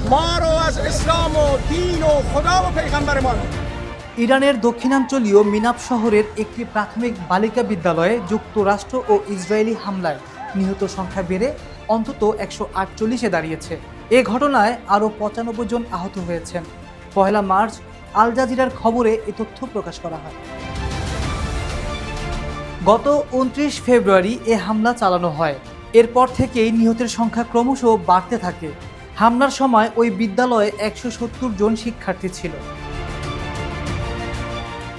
ما رو از اسلام و دین و خدا و پیغمبرمان ইরানের দক্ষিণাঞ্চলীয় মিনাব শহরের একটি প্রাথমিক বালিকা বিদ্যালয়ে যুক্তরাষ্ট্র ও ইসরায়েলি হামলায় নিহত সংখ্যা বেড়ে অন্তত 148-এ দাঁড়িয়েছে। এ ঘটনায় আরও 95 জন আহত হয়েছেন। 1 মার্চ আল জাজিরার খবরে এ তথ্য প্রকাশ করা হয়। গত 29 ফেব্রুয়ারি এ হামলা চালানো হয়। এরপর থেকেই নিহতের সংখ্যা ক্রমশ বাড়তে থাকে। হামলার সময় ওই বিদ্যালয়ে 170 জন শিক্ষার্থী ছিল।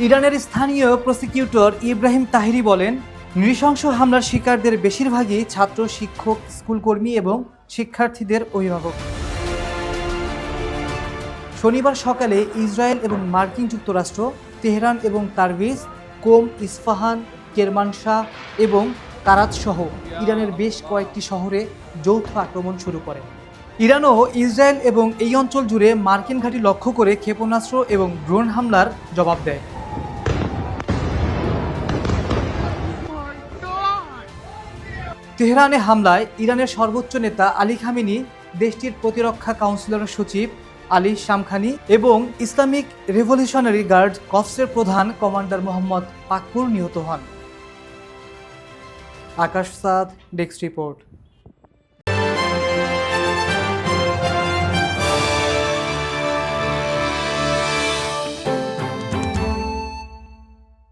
ইরানের স্থানীয় প্রসিকিউটর ইব্রাহিম তাহিরি বলেন, নৃশংস হামলার শিকারদের বেশিরভাগই ছাত্র, শিক্ষক, স্কুলকর্মী এবং শিক্ষার্থীদের অভিভাবক। শনিবার সকালে ইসরায়েল এবং মার্কিন যুক্তরাষ্ট্র তেহরান এবং তাবরিজ, কোম, ইস্পাহান, কেরমানশাহ এবং কারাত সহ ইরানের বেশ কয়েকটি শহরে যৌথ আক্রমণ শুরু করে। ইরানও ইসরায়েল এবং এই অঞ্চল জুড়ে মার্কিন ঘাঁটি লক্ষ্য করে ক্ষেপণাস্ত্র এবং ড্রোন হামলার জবাব দেয়। তেহরানে হামলায় ইরানের সর্বোচ্চ নেতা আলী খামেনি, দেশটির প্রতিরক্ষা কাউন্সিলর সচিব আলী শামখানি এবং ইসলামিক রেভলিউশনারি গার্ড কর্পসের প্রধান কমান্ডার মোহাম্মদ পাকপুর নিহত হন। আকাশ সাদ, ডেস্ক রিপোর্ট।